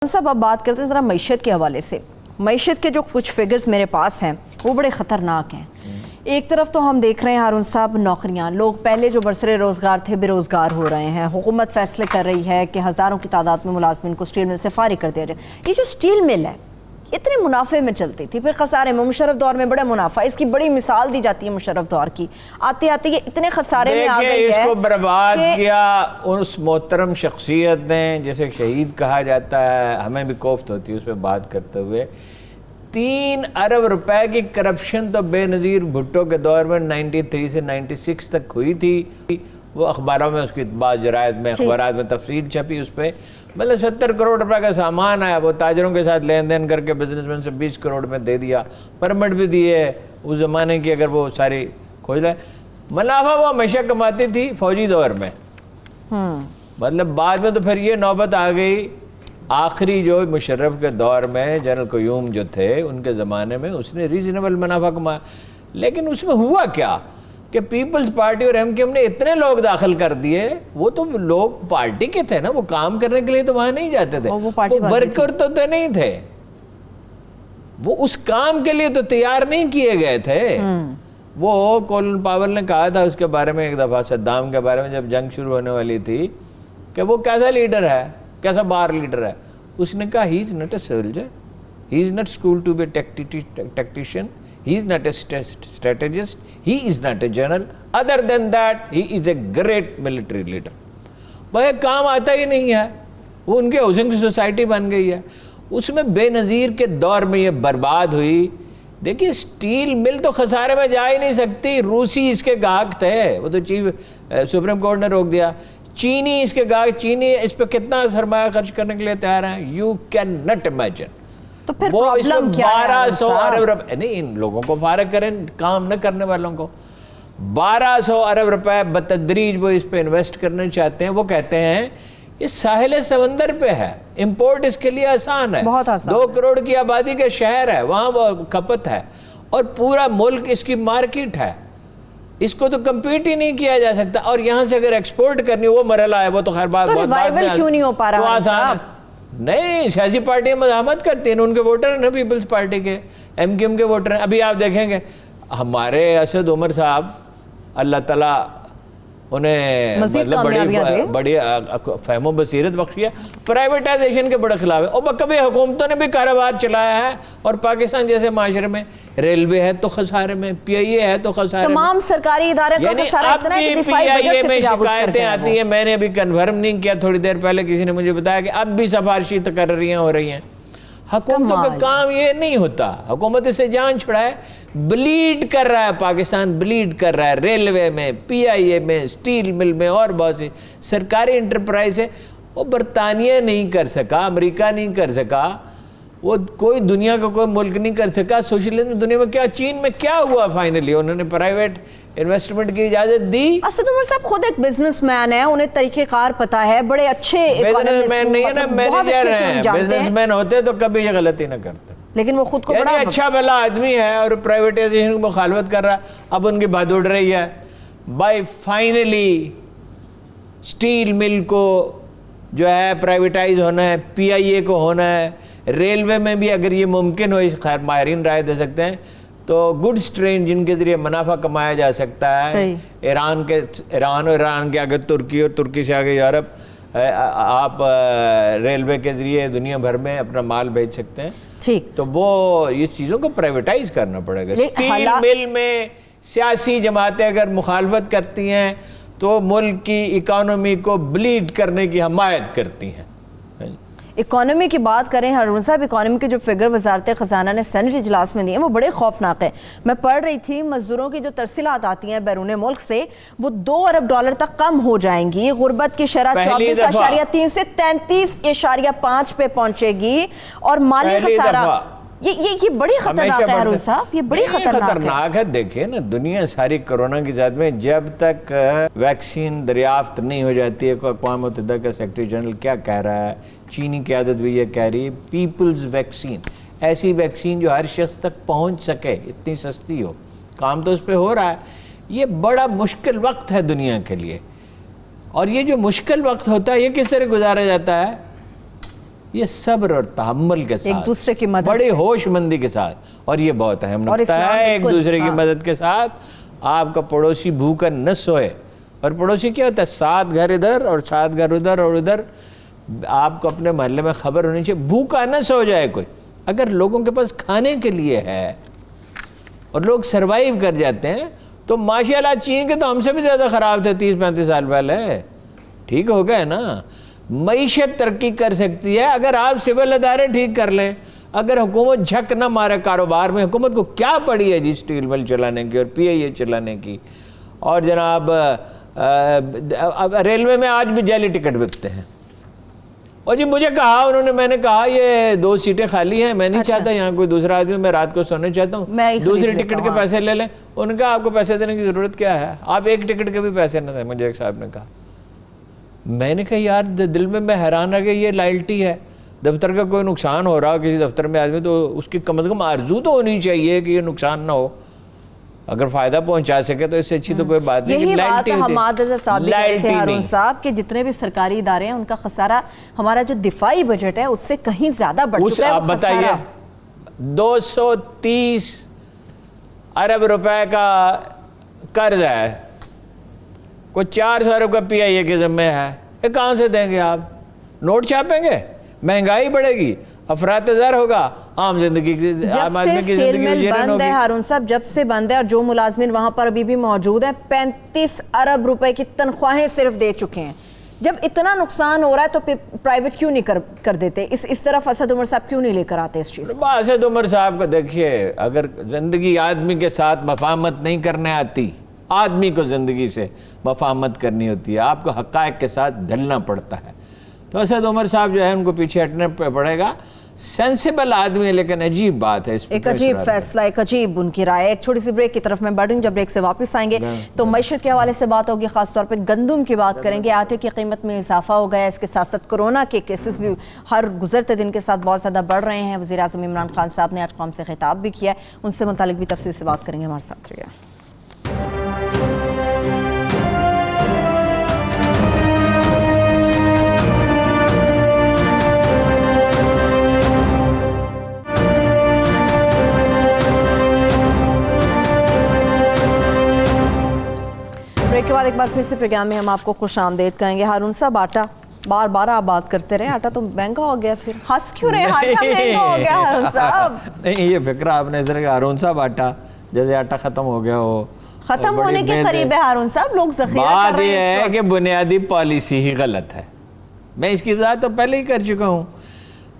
صاحب اب بات کرتے ہیں ذرا معیشت کے حوالے سے. معیشت کے جو کچھ فگرز میرے پاس ہیں وہ بڑے خطرناک ہیں. ایک طرف تو ہم دیکھ رہے ہیں ہارون صاحب نوکریاں، لوگ پہلے جو برسر روزگار تھے بے روزگار ہو رہے ہیں. حکومت فیصلے کر رہی ہے کہ ہزاروں کی تعداد میں ملازمین کو اسٹیل مل سے فارغ کر دیا جائے. یہ جو اسٹیل مل ہے اتنے منافع میں چلتی تھی، پھر خسارے میں. مشرف دور میں بڑا منافع، اس کی بڑی مثال دی جاتی ہے مشرف دور کی. آتے آتے یہ اتنے خسارے میں آ گئی ہے. اس کو برباد کیا اس محترم شخصیت نے جسے شہید کہا جاتا ہے. ہمیں بھی کوفت ہوتی ہے اس پہ بات کرتے ہوئے. 3 ارب روپے کی کرپشن تو بے نظیر بھٹو کے دور میں 93 سے 96 تک ہوئی تھی. وہ اخباروں میں اس کی بعض جرائد میں اخبارات میں تفصیل چھپی اس پہ. مطلب 70 کروڑ روپے کا سامان آیا، وہ تاجروں کے ساتھ لین دین کر کے بزنس مین سے 20 کروڑ میں دے دیا. پرمٹ بھی دیے اس زمانے کی، اگر وہ ساری کھوج لائے. منافع وہ ہمیشہ کماتی تھی فوجی دور میں. مطلب بعد میں تو پھر یہ نوبت آ گئی. آخری جو مشرف کے دور میں جنرل قیوم جو تھے ان کے زمانے میں اس نے ریزنیبل منافع کمایا. لیکن اس میں ہوا کیا کہ پیپلز پارٹی اور ایم کیو ایم نے اتنے لوگ داخل کر دیے. وہ تو لوگ پارٹی کے تھے نا، وہ کام کرنے کے لیے تو وہاں نہیں جاتے تھے. وہ ورکر تو نہیں تھے، وہ اس کام کے لیے تو تیار نہیں کیے گئے تھے. وہ کولن پاول نے کہا تھا اس کے بارے میں ایک دفعہ، صدام کے بارے میں جب جنگ شروع ہونے والی تھی، کہ وہ کیسا لیڈر ہے، کیسا بار لیڈر ہے. اس نے کہا he is not a soldier, he is not school to be tactician, he is not a strategist, he is not a general, other than that he is a great military leader. بھائی کام آتا ہی نہیں ہے. وہ ان کے housing society بن گئی ہے. اس میں بے نظیر کے دور میں یہ برباد ہوئی. دیکھیے اسٹیل مل تو خسارے میں جا ہی نہیں سکتی. روسی اس کے گاہک تھے، وہ تو چیف سپریم کورٹ نے روک دیا. چینی اس کے گاہک، چینی اس پہ کتنا سرمایہ خرچ کرنے کے لیے تیار ہیں. you cannot imagine. تو پھر پرابلم کیا ہے؟ 1200 ارب روپے نہیں، ان لوگوں کو فارغ کریں، کام نہ کرنے والوں کو. 1200 ارب روپے بتدریج وہ اس پہ انویسٹ کرنا چاہتے ہیں. وہ کہتے ہیں یہ ساحل سمندر پہ ہے، امپورٹ اس کے لیے آسان ہے. 2 کروڑ کی آبادی کا شہر ہے، وہاں وہ کھپت ہے، اور پورا ملک اس کی مارکیٹ ہے. اس کو تو کمپیٹ ہی نہیں کیا جا سکتا. اور یہاں سے اگر ایکسپورٹ کرنی وہ مرحلہ ہے، وہ تو خیر بات بہت ریوائول کیوں نہیں ہو پا رہا آسان نہیں. سیاسی پارٹیاں مزاحمت کرتی ہیں، ان کے ووٹر ہیں نا پیپلز پارٹی کے، ایم کیو ایم کے ووٹر ہیں. ابھی آپ دیکھیں گے ہمارے اسد عمر صاحب، اللہ تعالیٰ انہیں مطلب بڑی فہم و بصیرت بخشی ہے، پرائیویٹائزیشن کے بڑے خلاف ہے. اور کبھی حکومتوں نے بھی کاروبار چلایا ہے، اور پاکستان جیسے معاشرے میں ریلوے ہے تو خسارے میں، پی آئی اے ہے تو خسارے میں، تمام سرکاری ادارے کا خسارہ اتنا ہے کہ دفاعی بجٹ سے تجاوز شکایتیں آتی ہیں. میں نے ابھی کنفرم نہیں کیا، تھوڑی دیر پہلے کسی نے مجھے بتایا کہ اب بھی سفارشی تقرریاں ہو رہی ہیں. حکومتوں کا کام یہ نہیں ہوتا. حکومت اس سے جان چھڑائے. بلیڈ کر رہا ہے پاکستان، بلیڈ کر رہا ہے ریلوے میں، پی آئی اے میں، اسٹیل مل میں، اور بہت سی سرکاری انٹرپرائز ہے. وہ برطانیہ نہیں کر سکا، امریکہ نہیں کر سکا، وہ کوئی دنیا کا کوئی ملک نہیں کر سکا. سوشلزم دنیا میں کیا، چین میں کیا ہوا فائنلی؟ انہوں نے پرائیویٹ انویسٹمنٹ کی اجازت دی. اسد عمر صاحب خود ایک بزنس مین ہے، انہیں طریقہ کار پتا ہے، بڑے اچھے بزنس مین نہیں ہے نا، مینیجر ہیں. بزنس مین ہوتے تو کبھی یہ غلطی نہ کرتے. لیکن وہ خود کو بڑا اچھا بھلا آدمی ہے اور پرائیویٹائزیشن کی مخالفت کر رہا ہے. اب ان کی بات اڑ رہی ہے. بائی فائنلی اسٹیل مل کو جو ہے پرائیویٹائز ہونا ہے، پی آئی اے کو ہونا ہے. ریلوے میں بھی اگر یہ ممکن ہو، خیر ماہرین رائے دے سکتے ہیں، تو گڈس ٹرین جن کے ذریعے منافع کمایا جا سکتا ہے. ایران اور ایران کے آگے ترکی، اور ترکی سے آگے یورپ، آپ ریلوے کے ذریعے دنیا بھر میں اپنا مال بھیج سکتے ہیں. تو وہ اس چیزوں کو پرائیویٹائز کرنا پڑے گا. اسٹیل مل میں سیاسی جماعتیں اگر مخالفت کرتی ہیں تو ملک کی اکانومی کو بلیڈ کرنے کی حمایت کرتی ہیں. اکانومی کی بات کریں ہارون صاحب، اکانومی کے جو فگر وزارت خزانہ نے سینٹ اجلاس میں دیے ہیں وہ بڑے خوفناک ہیں. میں پڑھ رہی تھی مزدوروں کی جو ترسیلات آتی ہیں بیرون ملک سے وہ $2 ارب تک کم ہو جائیں گی. غربت کی شرح 24.3 سے 33.5 پہ پہنچے گی. اور مالی خسارہ یہ بڑی خطرناک ہے ہارون صاحب، یہ بڑی خطرناک ہے. دیکھیں نا، دنیا ساری کرونا کی ذات میں جب تک ویکسین دریافت نہیں ہو جاتی ہے، اقوام متحدہ کا سیکرٹری جنرل کیا کہہ رہا ہے، چینی قیادت بھی یہ کہہ رہی ہے، پیپلز ویکسین، ایسی ویکسین جو ہر شخص تک پہنچ سکے، اتنی سستی ہو. کام تو اس پہ ہو رہا ہے. یہ بڑا مشکل وقت ہے دنیا کے لیے. اور یہ جو مشکل وقت ہوتا ہے یہ کس طرح گزارا جاتا ہے؟ یہ صبر اور تحمل کے ساتھ، ایک دوسرے کی مدد، بڑی ہوش مندی کے ساتھ، اور یہ بہت اہم نقطہ ہے، ایک دوسرے کی مدد کے ساتھ آپ کا پڑوسی بھوکا نہ سوئے. اور پڑوسی کیا ہوتا ہے؟ 7 گھر ادھر اور 7 گھر ادھر اور ادھر. آپ کو اپنے محلے میں خبر ہونی چاہیے، بھوکا نہ سو جائے کوئی. اگر لوگوں کے پاس کھانے کے لیے ہے اور لوگ سروائیو کر جاتے ہیں تو ماشاءاللہ چین کے تو ہم سے بھی زیادہ خراب تھے 30-35 سال پہلے. ٹھیک ہو گئے نا. معیشت ترقی کر سکتی ہے اگر آپ سول ادارے ٹھیک کر لیں. اگر حکومت جھک نہ مارے کاروبار میں، حکومت کو کیا پڑی ہے جی اسٹیل مل چلانے کی اور پی آئی اے چلانے کی. اور جناب ریلوے میں آج بھی جعلی ٹکٹ بکتے ہیں. اور جی مجھے کہا انہوں نے، میں نے کہا یہ 2 سیٹیں خالی ہیں، میں نہیں چاہتا یہاں کوئی دوسرا آدمی، میں رات کو سونے چاہتا ہوں، دوسری ٹکٹ کے پیسے لے لیں. انہوں نے کہا آپ کو پیسے دینے کی ضرورت کیا ہے، آپ ایک ٹکٹ کے بھی پیسے نہ دیں. مجھے ایک صاحب نے کہا. میں نے کہا یار دل میں حیران رہ گیا، یہ لائلٹی ہے. دفتر کا کوئی نقصان ہو رہا کسی دفتر میں آدمی تو اس کی کم از کم آرزو تو ہونی چاہیے کہ یہ نقصان نہ ہو. اگر فائدہ پہنچا سکے تو اس سے اچھی تو کوئی بات نہیں. یہی بات حماد صاحب بھی کہتے تھے ہارون صاحب کہ جتنے بھی سرکاری ادارے ہیں ان کا خسارہ ہمارا جو دفاعی بجٹ ہے اس سے کہیں زیادہ بڑھ چکا ہے. آپ بتائیے 230 ارب روپے کا قرض ہے، کوئی 400 روپے پی آئی اے کے ذمہ ہے. یہ کہاں سے دیں گے آپ؟ نوٹ چھاپیں گے، مہنگائی بڑھے گی، افراط زر ہوگا، عام زندگی کی، عام آدمی کی زندگی بند ہے ہارون صاحب، جب سے بند ہے اور جو ملازمین وہاں پر ابھی بھی موجود ہیں 35 ارب روپے کی تنخواہیں صرف دے چکے ہیں. جب اتنا نقصان ہو رہا ہے تو پرائیویٹ کیوں نہیں کر دیتے؟ اس طرف اسد عمر صاحب کیوں نہیں لے کر آتے اس چیز کو؟ اسد عمر صاحب کو دیکھیے، اگر زندگی آدمی کے ساتھ مفاہمت نہیں کرنے آتی، آدمی کو زندگی سے مفاہمت کرنی ہوتی ہے، آپ کو حقائق کے ساتھ ڈھلنا پڑتا ہے. تو اسد عمر صاحب جو ہے ان کو پیچھے ہٹنے پڑے گا. سینسیبل آدمی ہے لیکن عجیب بات ہے، ایک عجیب فیصلہ، ایک عجیب ان کی رائے. ایک چھوٹی سی بریک کی طرف میں بڑھوں، جب بریک سے واپس آئیں گے تو معیشت کے حوالے سے بات ہوگی، خاص طور پہ گندم کی بات کریں گے. آٹے کی قیمت میں اضافہ ہو گیا، اس کے ساتھ ساتھ کرونا کے کیسز بھی ہر گزرتے دن کے ساتھ بہت زیادہ بڑھ رہے ہیں. وزیر اعظم عمران خان صاحب نے آج قوم سے خطاب بھی کیا ہے، ان سے متعلق بھی تفصیل سے بات کریں گے. ہمارے ساتھ رہیے. بریک کے بعد ایک بار پھر سے پروگرام میں ہم آپ کو خوش آمدید کہیں گے. ہارون صاحب آٹا بار بار آپ بات کرتے رہے، آٹا تو مہنگا ہو گیا. پھر ہنس کیوں رہے؟ آٹا مہنگا ہو گیا ہارون صاحب. نہیں یہ فکرہ آپ نے اس طرح کہ ہارون صاحب آٹا جیسے آٹا ختم ہو گیا ہو، ختم ہونے کے قریب ہے ہارون صاحب، لوگ ذخیرہ کر رہے ہیں. بات یہ ہے کہ بنیادی پالیسی ہی غلط ہے. میں اس کی وضاحت تو پہلے ہی کر چکا ہوں.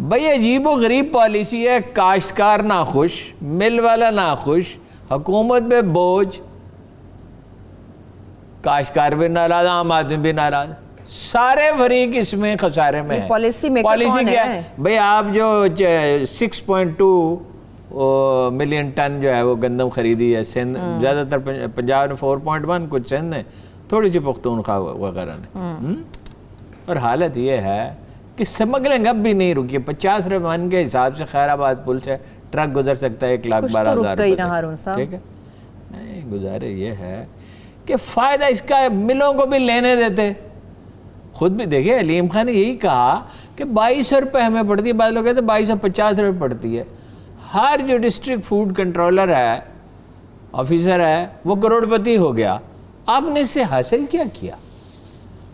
بھئی عجیب و غریب پالیسی ہے. کاشتکار ناخوش، مل والا ناخوش، حکومت پہ بوجھ، کاشتکار بھی ناراض، عام آدمی بھی ناراض، سارے فریق اس میں خسارے میں ہیں. پالیسی کیا ہے بھئی؟ آپ جو 6.2 ملین ٹن جو ہے وہ گندم خریدی ہے سندھ، زیادہ تر پنجاب نے 4.1، کچھ سندھ نے، تھوڑی سی پختونخوا وغیرہ نے. اور حالت یہ ہے کہ سمگلنگ اب بھی نہیں رکی. 50 روپے من کے حساب سے خیر آباد پل سے ٹرک گزر سکتا ہے 1,12,000 روپے. ٹھیک ہے، نہیں گزارے یہ ہے کہ فائدہ اس کا ملوں کو بھی لینے دیتے. خود بھی دیکھیں علیم خان نے یہی کہا کہ 2200 روپے ہمیں پڑتی ہے، بعض لوگ کہتے ہیں 2250 روپے پڑتی ہے. ہر جو ڈسٹرکٹ فوڈ کنٹرولر ہے، آفیسر ہے، وہ کروڑ پتی ہو گیا. آپ نے اس سے حاصل کیا کیا؟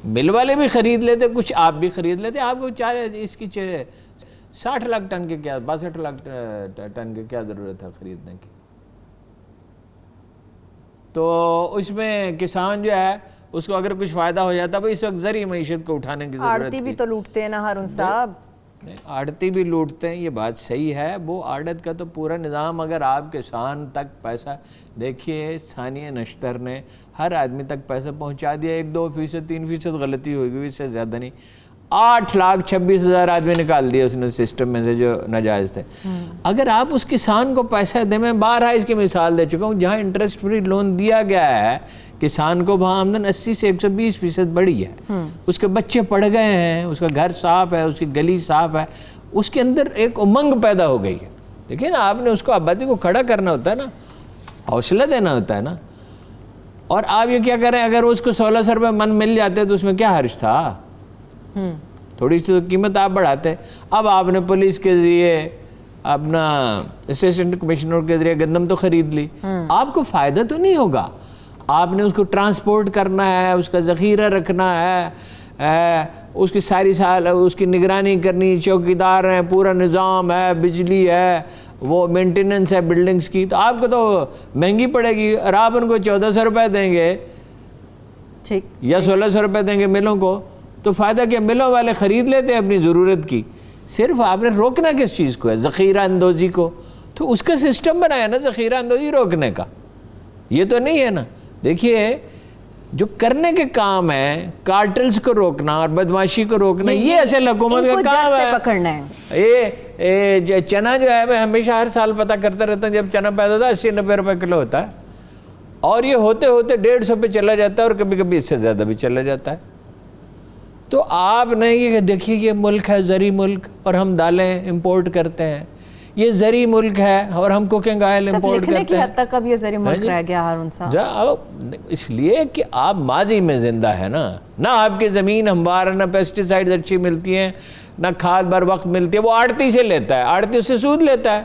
مل والے بھی خرید لیتے، کچھ آپ بھی خرید لیتے. آپ کو اس کی 60 لاکھ ٹن کے کیا، 62 لاکھ ٹن کے کیا ضرورت ہے خریدنے کی؟ تو اس میں کسان جو ہے اس کو اگر کچھ فائدہ ہو جاتا ہے، اس وقت زرعی معیشت کو اٹھانے کی ضرورت ہے. آڑتی بھی تو لوٹتے ہیں نا ہارون صاحب. آڑتی بھی لوٹتے ہیں، یہ بات صحیح ہے. وہ آڑت کا تو پورا نظام، اگر آپ کسان تک پیسہ دیکھیے، ثانیہ نشتر نے ہر آدمی تک پیسہ پہنچا دیا. 1-2%، 3% غلطی ہوئی، اس سے زیادہ نہیں. 8,26,000 آدمی نکال دیے اس نے سسٹم میں سے جو ناجائز تھے. اگر آپ اس کسان کو پیسہ دیں، میں بارہا اس کی مثال دے چکا ہوں، جہاں انٹرسٹ فری لون دیا گیا ہے کسان کو، وہاں آمدن 80 سے 120% بڑھی ہے. اس کے بچے پڑھ گئے ہیں، اس کا گھر صاف ہے، اس کی گلی صاف ہے، اس کے اندر ایک امنگ پیدا ہو گئی ہے. دیکھیں نا، آپ نے اس کو آبادی کو کھڑا کرنا ہوتا ہے نا، حوصلہ دینا ہوتا ہے نا. اور آپ یہ کیا کریں، اگر اس کو 1,600 روپے من مل جاتے تو اس میں کیا حرج تھا؟ تھوڑی سی قیمت آپ بڑھاتے ہیں. اب آپ نے پولیس کے ذریعے اپنا اسسٹنٹ کمشنر کے ذریعے گندم تو خرید لی, آپ کو فائدہ تو نہیں ہوگا. آپ نے اس کو ٹرانسپورٹ کرنا ہے, اس کا ذخیرہ رکھنا ہے, اس کی ساری سال اس کی نگرانی کرنی, چوکیدار ہیں, پورا نظام ہے, بجلی ہے, وہ مینٹیننس ہے بلڈنگز کی, تو آپ کو تو مہنگی پڑے گی. اور آپ ان کو 1400 روپے دیں گے یا 1600 روپے دیں گے ملوں کو, تو فائدہ کیا؟ ملوں والے خرید لیتے ہیں اپنی ضرورت کی. صرف آپ نے روکنا کس چیز کو ہے؟ ذخیرہ اندوزی کو. تو اس کا سسٹم بنایا نا ذخیرہ اندوزی روکنے کا, یہ تو نہیں ہے نا. دیکھیے جو کرنے کے کام ہیں, کارٹلز کو روکنا اور بدماشی کو روکنا, یہ اصل حکومت کا کام ہے. پکڑنا ہے. یہ چنا جو ہے میں ہمیشہ ہر سال پتہ کرتا رہتا ہوں, جب چنا پیدا ہوتا ہے 80-90 روپے کلو ہوتا ہے, اور یہ ہوتے ہوتے 150 پہ چلا جاتا ہے, اور کبھی کبھی اس سے زیادہ بھی چلا جاتا ہے. تو آپ نے یہ دیکھیے, یہ ملک ہے زرعی ملک, اور ہم دالیں امپورٹ کرتے ہیں. یہ زرعی ملک ہے اور ہم کوکنگ آئل امپورٹ کرتے ہیں. لکھنے کی حد تک اب یہ زرعی ملک رہ گیا ہارون صاحب. اس لیے کہ آپ ماضی میں زندہ ہے نا آپ کی زمین ہموار ہے, نہ پیسٹی سائیڈز اچھی ملتی ہیں, نہ کھاد بر وقت ملتی ہے. وہ آڑتی سے لیتا ہے, آڑتی اس سے سود لیتا ہے.